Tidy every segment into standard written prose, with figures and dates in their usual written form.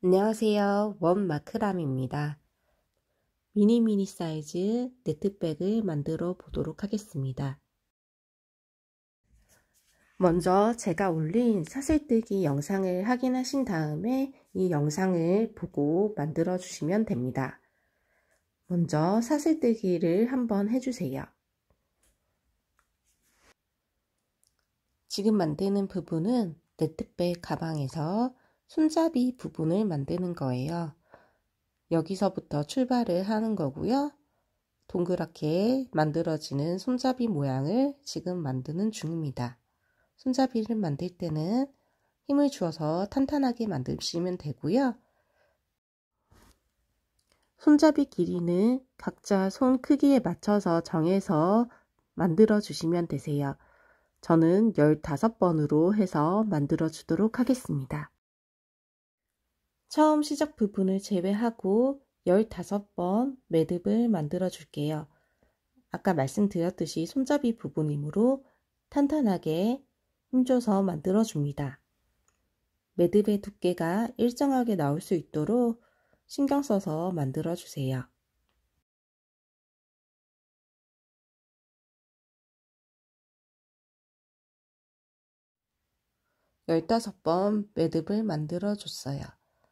안녕하세요. 원마크람입니다. 미니 사이즈 네트백을 만들어 보도록 하겠습니다. 먼저 제가 올린 사슬뜨기 영상을 확인하신 다음에 이 영상을 보고 만들어 주시면 됩니다. 먼저 사슬뜨기를 한번 해주세요. 지금 만드는 부분은 네트백 가방에서 손잡이 부분을 만드는 거예요. 여기서부터 출발을 하는 거고요. 동그랗게 만들어지는 손잡이 모양을 지금 만드는 중입니다. 손잡이를 만들 때는 힘을 주어서 탄탄하게 만드시면 되고요. 손잡이 길이는 각자 손 크기에 맞춰서 정해서 만들어 주시면 되세요. 저는 15번으로 해서 만들어 주도록 하겠습니다. 처음 시작 부분을 제외하고 15번 매듭을 만들어 줄게요. 아까 말씀드렸듯이 손잡이 부분이므로 탄탄하게 힘줘서 만들어 줍니다. 매듭의 두께가 일정하게 나올 수 있도록 신경 써서 만들어 주세요. 열다섯 번 매듭을 만들어 줬어요.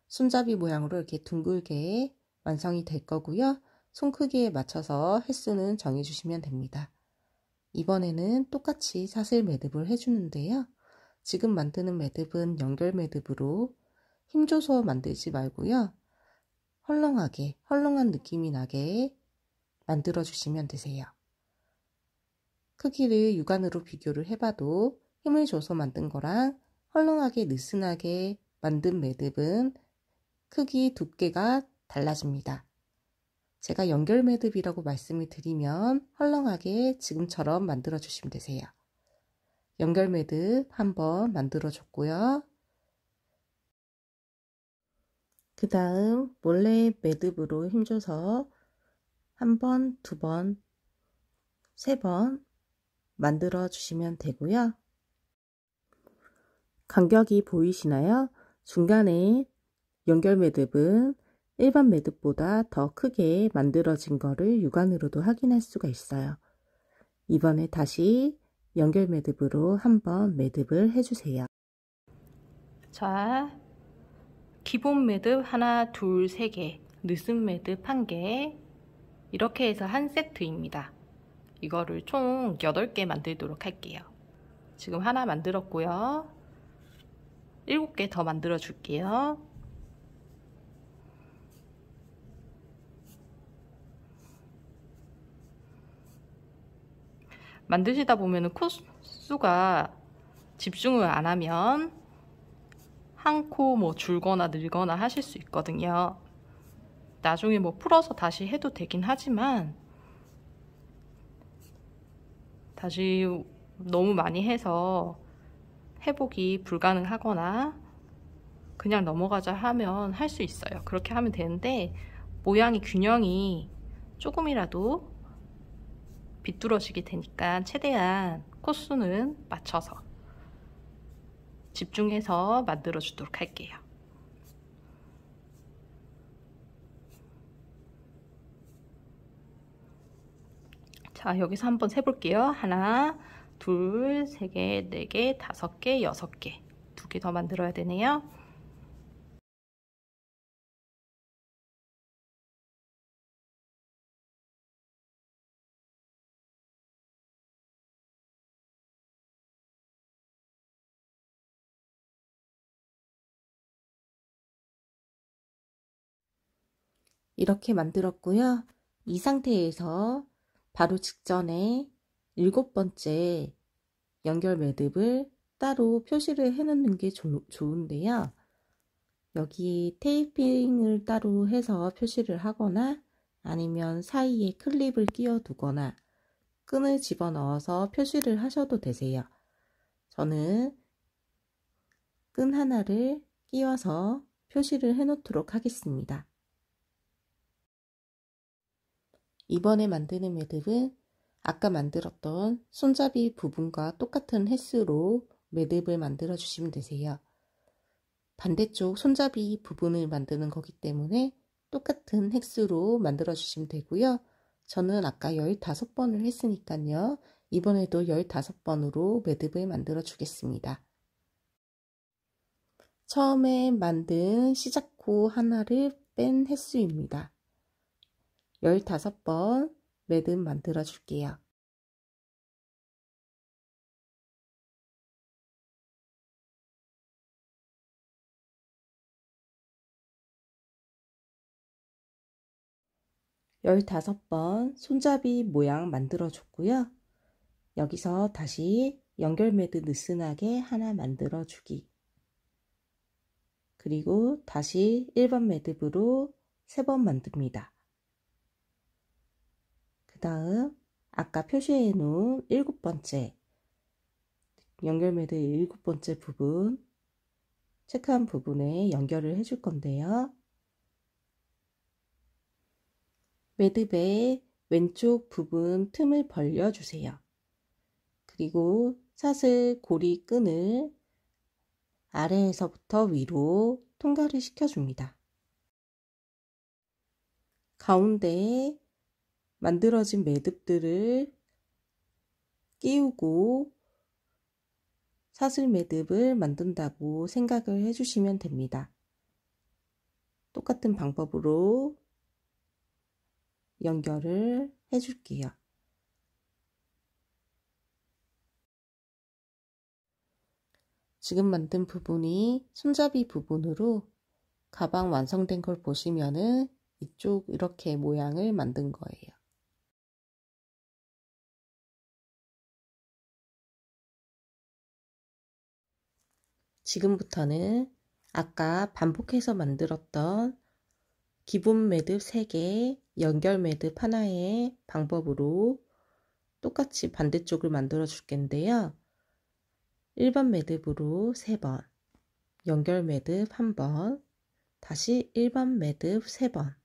손잡이 모양으로 이렇게 둥글게 완성이 될 거고요. 손 크기에 맞춰서 횟수는 정해주시면 됩니다. 이번에는 똑같이 사슬 매듭을 해주는데요. 지금 만드는 매듭은 연결 매듭으로 힘줘서 만들지 말고요. 헐렁한 느낌이 나게 만들어 주시면 되세요. 크기를 육안으로 비교를 해봐도 힘을 줘서 만든 거랑 헐렁하게 느슨하게 만든 매듭은 크기 두께가 달라집니다. 제가 연결 매듭이라고 말씀을 드리면 헐렁하게 지금처럼 만들어 주시면 되세요. 연결 매듭 한번 만들어 줬고요. 그 다음 몰래 매듭으로 힘줘서 한 번, 두 번, 세 번 만들어 주시면 되고요. 간격이 보이시나요? 중간에 연결 매듭은 일반 매듭보다 더 크게 만들어진 거를 육안으로도 확인할 수가 있어요. 이번에 다시 연결 매듭으로 한번 매듭을 해주세요. 자, 기본 매듭 하나, 둘, 세 개, 느슨 매듭 한 개, 이렇게 해서 한 세트입니다. 이거를 총 8개 만들도록 할게요. 지금 하나 만들었고요. 7개 더 만들어 줄게요. 만드시다 보면은 코수가 집중을 안 하면 한 코 뭐 줄거나 늘거나 하실 수 있거든요. 나중에 뭐 풀어서 다시 해도 되긴 하지만 다시 너무 많이 해서 회복이 불가능하거나 그냥 넘어가자 하면 할 수 있어요. 그렇게 하면 되는데 모양이 균형이 조금이라도 비뚤어지게 되니까 최대한 코수는 맞춰서 집중해서 만들어 주도록 할게요. 자, 여기서 한번 세볼게요. 하나, 둘, 세 개, 네 개, 5개, 6개. 2개 더 만들어야 되네요. 이렇게 만들었고요. 이 상태에서 바로 직전에 7번째 연결 매듭을 따로 표시를 해 놓는 게 좋은데요. 여기 테이핑을 따로 해서 표시를 하거나 아니면 사이에 클립을 끼워 두거나 끈을 집어넣어서 표시를 하셔도 되세요. 저는 끈 하나를 끼워서 표시를 해 놓도록 하겠습니다. 이번에 만드는 매듭은 아까 만들었던 손잡이 부분과 똑같은 횟수로 매듭을 만들어 주시면 되세요. 반대쪽 손잡이 부분을 만드는 거기 때문에 똑같은 획수로 만들어 주시면 되고요. 저는 아까 15번을 했으니까요. 이번에도 15번으로 매듭을 만들어 주겠습니다. 처음에 만든 시작코 하나를 뺀 횟수입니다. 15번 매듭 만들어 줄게요. 열다섯 번 손잡이 모양 만들어 줬고요. 여기서 다시 연결 매듭 느슨하게 하나 만들어 주기. 그리고 다시 1번 매듭으로 3번 만듭니다. 그 다음 아까 표시해 놓은 7번째 연결 매듭 7번째 부분 체크한 부분에 연결을 해줄 건데요. 매듭의 왼쪽 부분 틈을 벌려 주세요. 그리고 사슬 고리 끈을 아래에서부터 위로 통과를 시켜줍니다. 가운데에 만들어진 매듭들을 끼우고 사슬 매듭을 만든다고 생각을 해주시면 됩니다. 똑같은 방법으로 연결을 해줄게요. 지금 만든 부분이 손잡이 부분으로 가방 완성된 걸 보시면은 이쪽 이렇게 모양을 만든 거예요. 지금부터는 아까 반복해서 만들었던 기본 매듭 3개, 연결 매듭 하나의 방법으로 똑같이 반대쪽을 만들어 줄 건데요. 1번 매듭으로 3번, 연결 매듭 1번, 다시 1번 매듭 3번,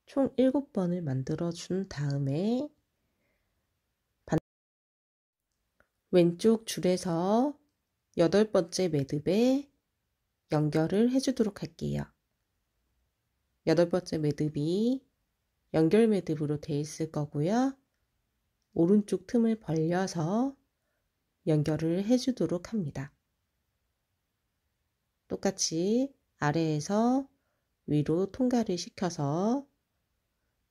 총 7번을 만들어 준 다음에 왼쪽 줄에서 8번째 매듭에 연결을 해주도록 할게요. 8번째 매듭이 연결 매듭으로 되어 있을 거고요. 오른쪽 틈을 벌려서 연결을 해주도록 합니다. 똑같이 아래에서 위로 통과를 시켜서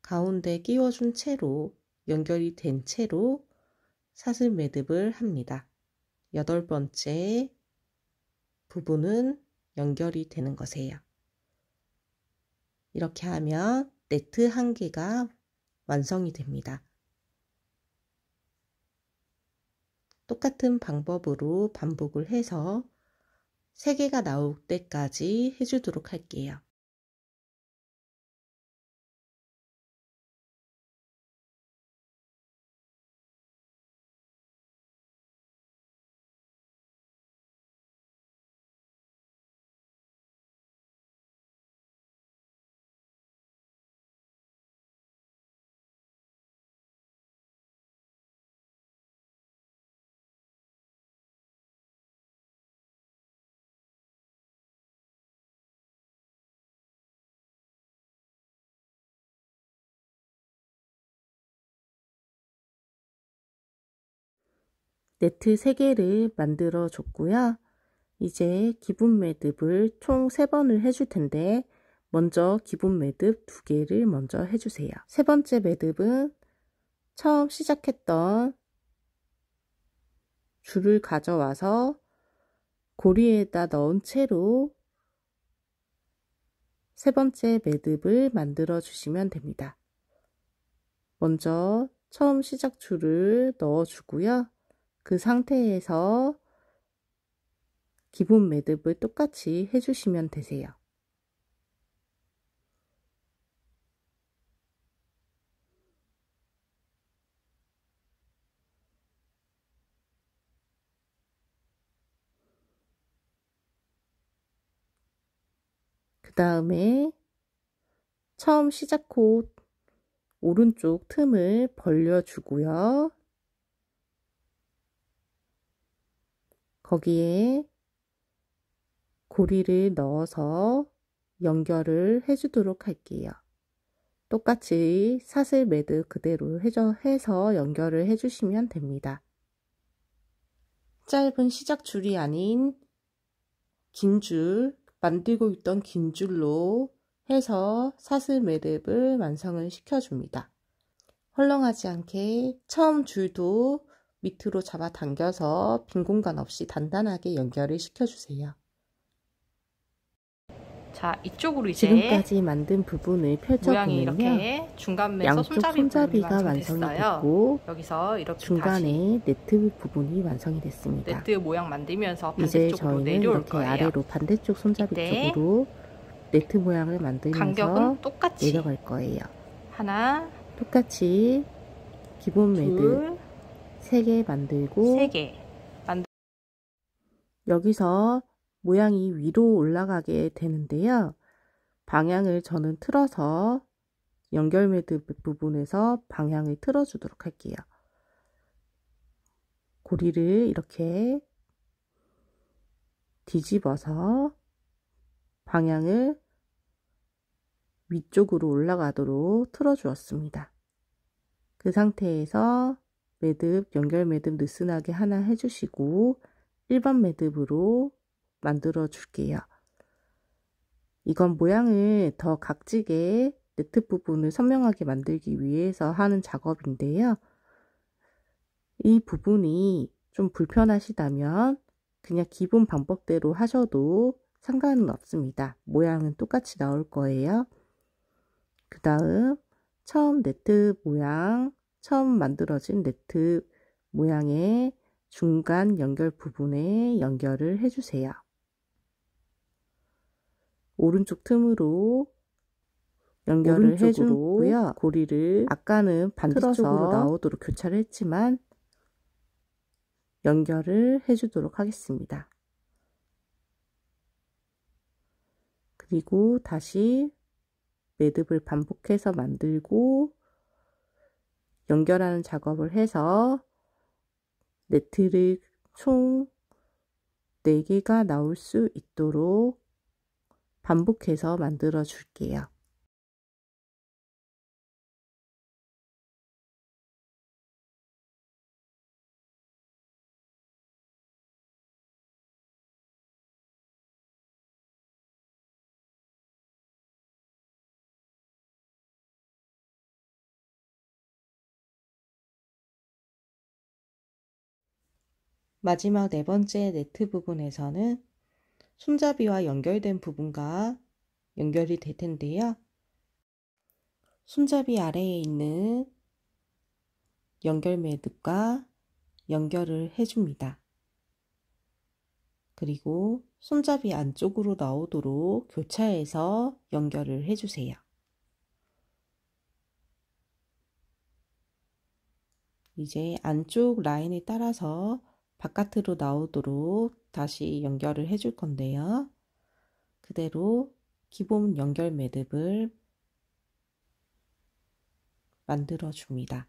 가운데 끼워준 채로 연결이 된 채로 사슬 매듭을 합니다. 8번째 부분은 연결이 되는 것이에요. 이렇게 하면 네트 1개가 완성이 됩니다. 똑같은 방법으로 반복을 해서 3개가 나올 때까지 해주도록 할게요. 네트 3개를 만들어 줬고요. 이제 기본 매듭을 총 3번을 해줄 텐데 먼저 기본 매듭 2개를 먼저 해주세요. 3번째 매듭은 처음 시작했던 줄을 가져와서 고리에다 넣은 채로 3번째 매듭을 만들어 주시면 됩니다. 먼저 처음 시작 줄을 넣어 주고요. 그 상태에서 기본 매듭을 똑같이 해주시면 되세요. 그 다음에 처음 시작코 오른쪽 틈을 벌려주고요. 거기에 고리를 넣어서 연결을 해주도록 할게요. 똑같이 사슬 매듭 그대로 해서 연결을 해주시면 됩니다. 짧은 시작 줄이 아닌 긴 줄, 만들고 있던 긴 줄로 해서 사슬 매듭을 완성을 시켜줍니다. 헐렁하지 않게 처음 줄도 밑으로 잡아 당겨서 빈 공간 없이 단단하게 연결을 시켜주세요. 자, 이쪽으로 이제 지금까지 만든 부분을 펼쳐보면요. 이렇게 중간에서 양쪽 손잡이가 완성이 됐고 여기서 이렇게 중간에 네트 부분이 완성이 됐습니다. 네트 모양 만들면서 이제 반대쪽으로 저희는 내려올 이렇게 거예요. 아래로 반대쪽 손잡이 쪽으로 네트 모양을 만들면서 간격은 똑같이 내려갈 거예요. 하나, 똑같이 기본 매듭 3개 만들고 3개 여기서 모양이 위로 올라가게 되는데요. 방향을 저는 틀어서 연결 매듭 부분에서 방향을 틀어주도록 할게요. 고리를 이렇게 뒤집어서 방향을 위쪽으로 올라가도록 틀어주었습니다. 그 상태에서 매듭, 연결 매듭 느슨하게 하나 해주시고 일반 매듭으로 만들어 줄게요. 이건 모양을 더 각지게 네트 부분을 선명하게 만들기 위해서 하는 작업인데요. 이 부분이 좀 불편하시다면 그냥 기본 방법대로 하셔도 상관은 없습니다. 모양은 똑같이 나올 거예요. 그 다음 처음 네트 모양, 처음 만들어진 네트 모양의 중간 연결 부분에 연결을 해주세요. 오른쪽 틈으로 연결을 해주고요. 고리를 아까는 반대쪽으로 나오도록 교차를 했지만 연결을 해주도록 하겠습니다. 그리고 다시 매듭을 반복해서 만들고 연결하는 작업을 해서 네트를 총 4개가 나올 수 있도록 반복해서 만들어 줄게요. 마지막 4번째 네트 부분에서는 손잡이와 연결된 부분과 연결이 될 텐데요. 손잡이 아래에 있는 연결 매듭과 연결을 해줍니다. 그리고 손잡이 안쪽으로 나오도록 교차해서 연결을 해주세요. 이제 안쪽 라인에 따라서 바깥으로 나오도록 다시 연결을 해줄 건데요. 그대로 기본 연결 매듭을 만들어 줍니다.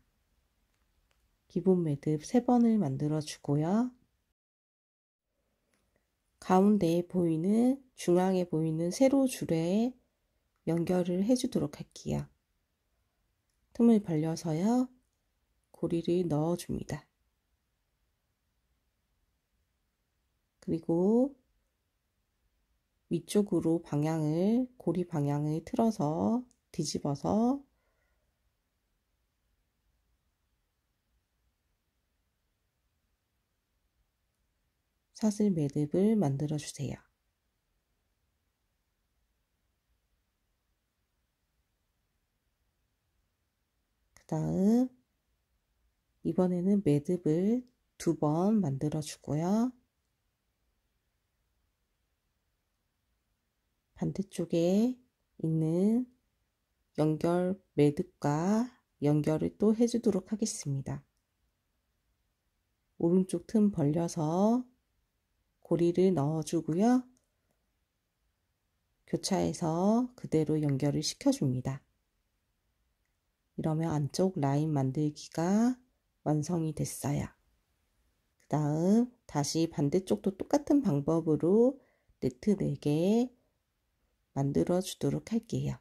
기본 매듭 3번을 만들어 주고요. 가운데에 보이는, 중앙에 보이는 세로 줄에 연결을 해주도록 할게요. 틈을 벌려서요. 고리를 넣어 줍니다. 그리고 위쪽으로 고리 방향을 틀어서 뒤집어서 사슬 매듭을 만들어 주세요. 그 다음 이번에는 매듭을 2번 만들어 주고요. 반대쪽에 있는 연결 매듭과 연결을 또 해주도록 하겠습니다. 오른쪽 틈 벌려서 고리를 넣어주고요. 교차해서 그대로 연결을 시켜줍니다. 이러면 안쪽 라인 만들기가 완성이 됐어요. 그 다음 다시 반대쪽도 똑같은 방법으로 네트 4개 만들어 주도록 할게요.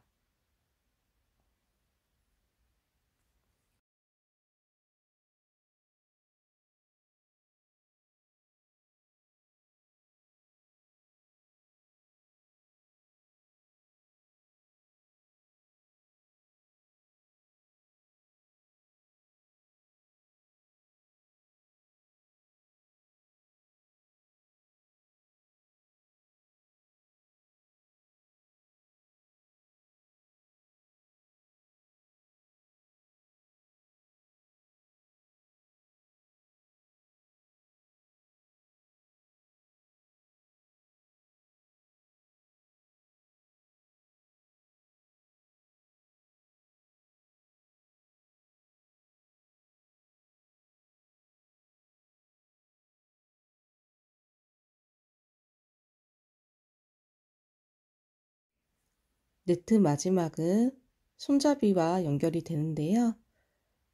네트 마지막은 손잡이와 연결이 되는데요.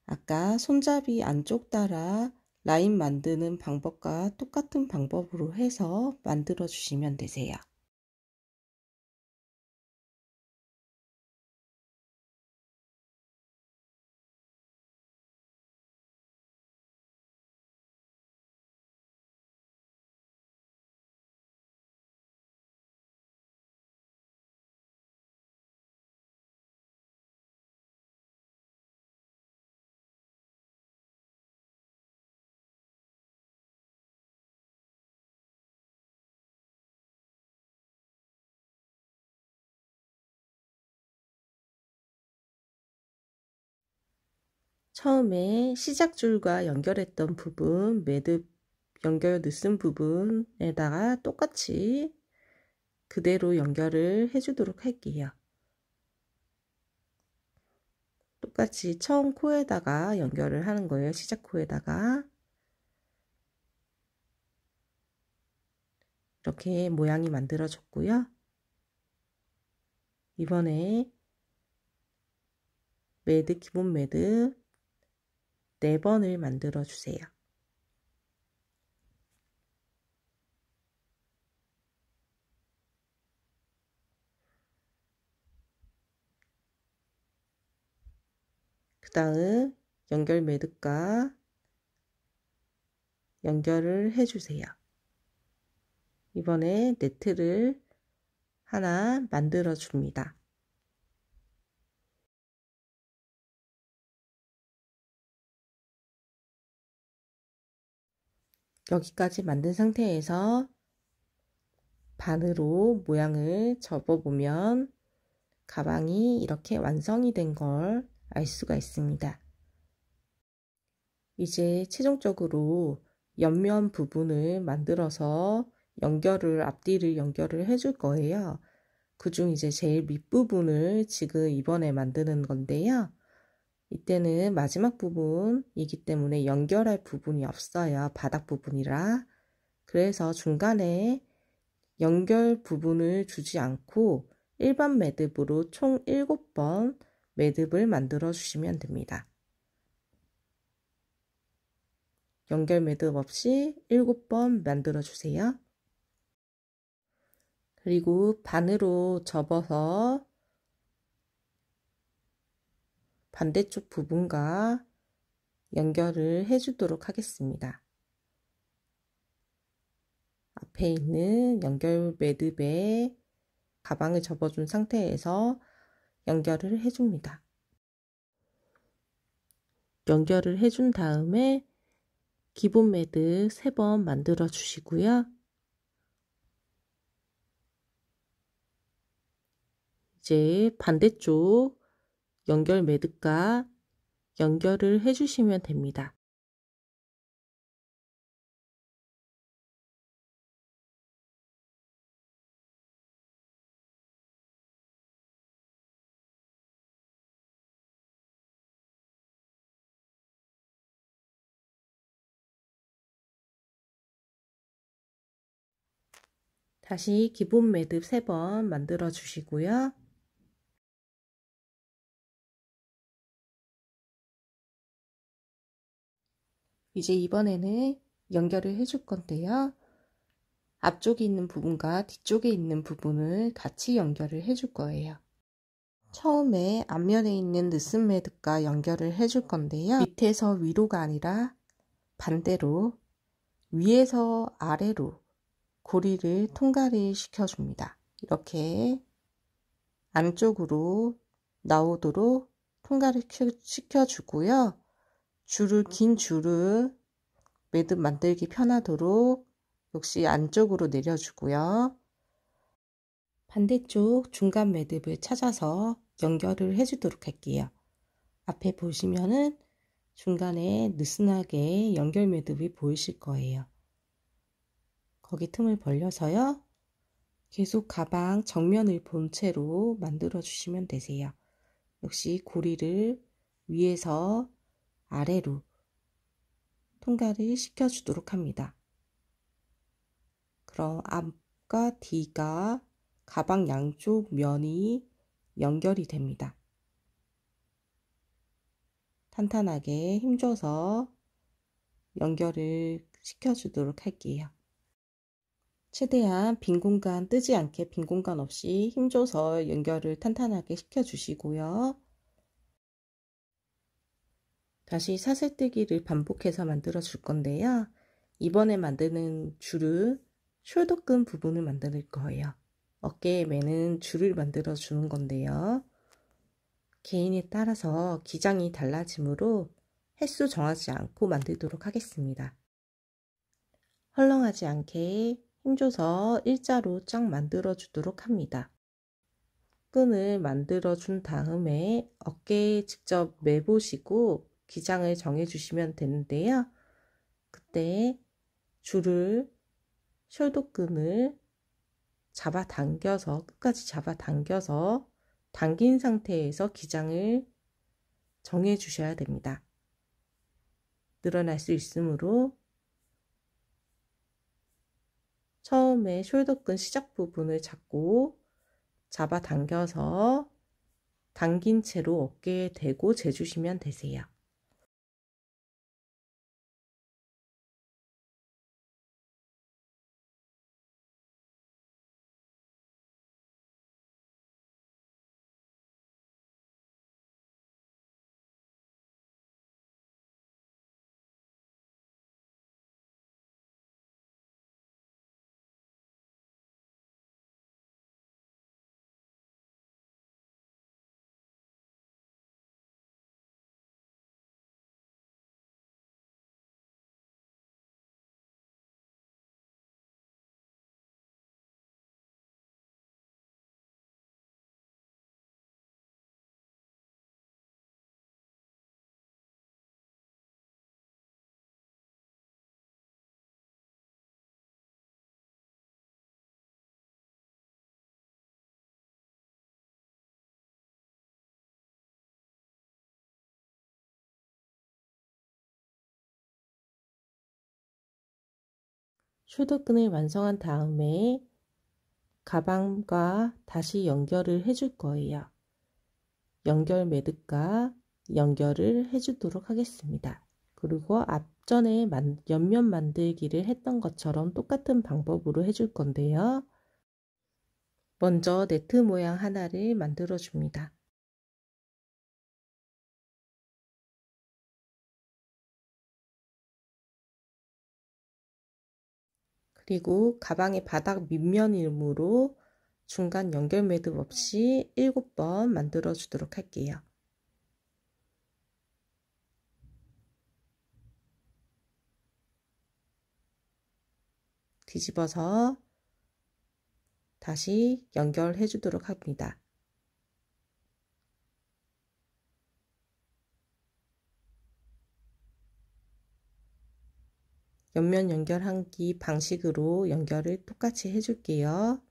아까 손잡이 안쪽 따라 라인 만드는 방법과 똑같은 방법으로 해서 만들어 주시면 되세요. 처음에 시작줄과 연결했던 부분, 매듭 연결 늦은 부분에다가 똑같이 그대로 연결을 해주도록 할게요. 똑같이 처음 코에다가 연결을 하는 거예요. 시작 코에다가. 이렇게 모양이 만들어졌고요. 이번에 매듭, 기본 매듭 4번을 만들어 주세요. 그 다음 연결 매듭과 연결을 해주세요. 이번에 네트를 하나 만들어 줍니다. 여기까지 만든 상태에서 반으로 모양을 접어보면 가방이 이렇게 완성이 된 걸 알 수가 있습니다. 이제 최종적으로 옆면 부분을 만들어서 앞뒤를 연결을 해줄 거예요. 그중 이제 제일 밑부분을 지금 이번에 만드는 건데요. 이때는 마지막 부분이기 때문에 연결할 부분이 없어요. 바닥 부분이라. 그래서 중간에 연결 부분을 주지 않고 일반 매듭으로 총 7번 매듭을 만들어 주시면 됩니다. 연결 매듭 없이 7번 만들어 주세요. 그리고 반으로 접어서 반대쪽 부분과 연결을 해주도록 하겠습니다. 앞에 있는 연결 매듭에 가방을 접어준 상태에서 연결을 해줍니다. 연결을 해준 다음에 기본 매듭 3번 만들어 주시고요. 이제 반대쪽 연결 매듭과 연결을 해주시면 됩니다. 다시 기본 매듭 3번 만들어 주시고요. 이제 이번에는 연결을 해줄 건데요. 앞쪽에 있는 부분과 뒤쪽에 있는 부분을 같이 연결을 해줄 거예요. 처음에 앞면에 있는 느슨 매듭과 연결을 해줄 건데요. 밑에서 위로가 아니라 반대로 위에서 아래로 고리를 통과를 시켜줍니다. 이렇게 안쪽으로 나오도록 통과를 시켜주고요. 긴 줄을 매듭 만들기 편하도록 역시 안쪽으로 내려주고요. 반대쪽 중간 매듭을 찾아서 연결을 해주도록 할게요. 앞에 보시면은 중간에 느슨하게 연결 매듭이 보이실 거예요. 거기 틈을 벌려서요. 계속 가방 정면을 본체로 만들어 주시면 되세요. 역시 고리를 위에서 아래로 통과를 시켜주도록 합니다. 그럼 앞과 뒤가 가방 양쪽 면이 연결이 됩니다. 탄탄하게 힘줘서 연결을 시켜주도록 할게요. 최대한 빈 공간 뜨지 않게 빈 공간 없이 힘줘서 연결을 탄탄하게 시켜주시고요. 다시 사슬뜨기를 반복해서 만들어 줄 건데요. 이번에 만드는 줄은 숄더끈 부분을 만들 거예요. 어깨에 매는 줄을 만들어 주는 건데요. 개인에 따라서 기장이 달라지므로 횟수 정하지 않고 만들도록 하겠습니다. 헐렁하지 않게 힘줘서 일자로 쫙 만들어 주도록 합니다. 끈을 만들어 준 다음에 어깨에 직접 매보시고 기장을 정해 주시면 되는데요. 그때 줄을 숄더끈을 잡아당겨서 끝까지 잡아당겨서 당긴 상태에서 기장을 정해 주셔야 됩니다. 늘어날 수 있으므로 처음에 숄더끈 시작 부분을 잡고 잡아당겨서 당긴 채로 어깨에 대고 재주시면 되세요. 숄더끈을 완성한 다음에 가방과 다시 연결을 해줄 거예요. 연결 매듭과 연결을 해주도록 하겠습니다. 그리고 앞전에 옆면 만들기를 했던 것처럼 똑같은 방법으로 해줄 건데요. 먼저 네트 모양 하나를 만들어 줍니다. 그리고 가방의 바닥 밑면이므로 중간 연결 매듭 없이 7번 만들어 주도록 할게요. 뒤집어서 다시 연결해 주도록 합니다. 옆면 연결하기 방식으로 연결을 똑같이 해줄게요.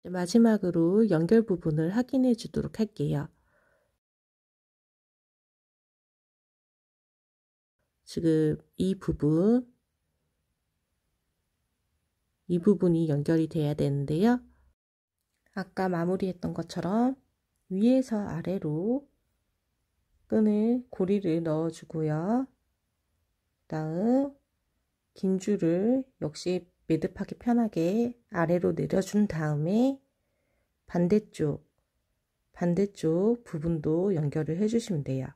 마지막으로 연결 부분을 확인해 주도록 할게요. 지금 이 부분이 연결이 돼야 되는데요. 아까 마무리했던 것처럼 위에서 아래로 끈을 고리를 넣어 주고요. 다음 긴 줄을 역시 매듭하기 편하게 아래로 내려준 다음에 반대쪽 부분도 연결을 해 주시면 돼요.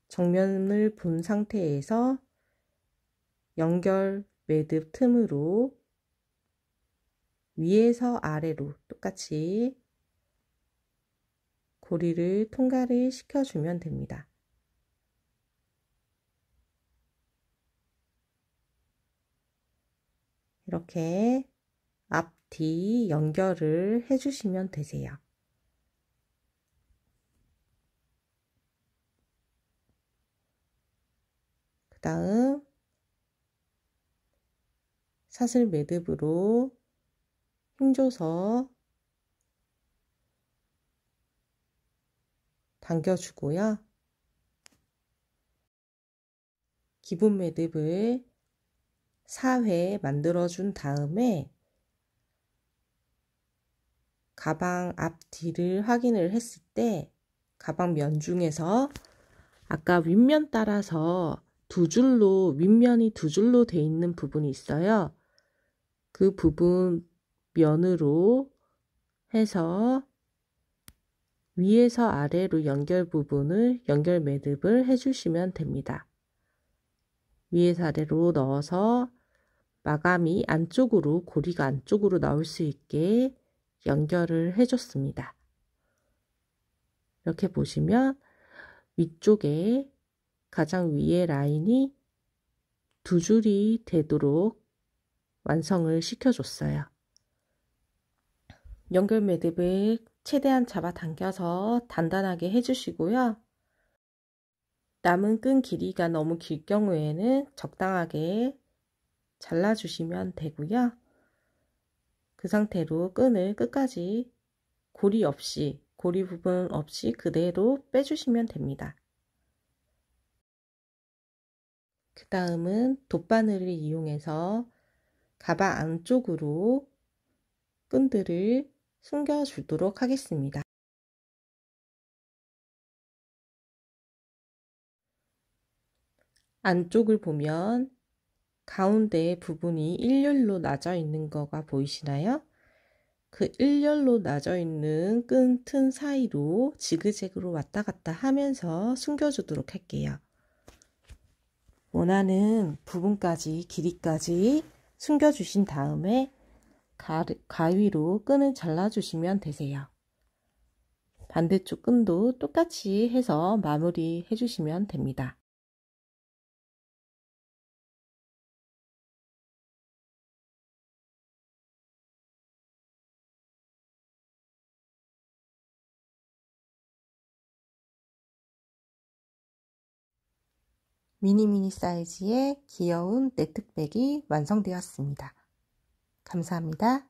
정면을 본 상태에서 연결 매듭 틈으로 위에서 아래로 똑같이 고리를 통과를 시켜주면 됩니다. 이렇게 앞뒤 연결을 해주시면 되세요. 그 다음 사슬 매듭으로 힘줘서 당겨주고요. 기본 매듭을 4회 만들어준 다음에 가방 앞뒤를 확인을 했을 때 가방 면 중에서 아까 윗면 따라서 윗면이 두 줄로 돼 있는 부분이 있어요. 그 부분 면으로 해서 위에서 아래로 연결 매듭을 해주시면 됩니다. 위에서 아래로 넣어서 마감이 고리가 안쪽으로 나올 수 있게 연결을 해줬습니다. 이렇게 보시면 위쪽에 가장 위에 라인이 두 줄이 되도록 완성을 시켜줬어요. 연결 매듭을 최대한 잡아당겨서 단단하게 해주시고요. 남은 끈 길이가 너무 길 경우에는 적당하게 잘라주시면 되고요. 그 상태로 끈을 끝까지 고리 부분 없이 그대로 빼주시면 됩니다. 그 다음은 돗바늘을 이용해서 가방 안쪽으로 끈들을 숨겨주도록 하겠습니다. 안쪽을 보면 가운데 부분이 일렬로 나져 있는 거가 보이시나요? 그 일렬로 나져 있는 끈 튼 사이로 지그재그로 왔다 갔다 하면서 숨겨주도록 할게요. 원하는 부분까지 길이까지 숨겨주신 다음에 가위로 끈을 잘라주시면 되세요. 반대쪽 끈도 똑같이 해서 마무리 해주시면 됩니다. 미니미니 사이즈의 귀여운 네트백이 완성되었습니다. 감사합니다.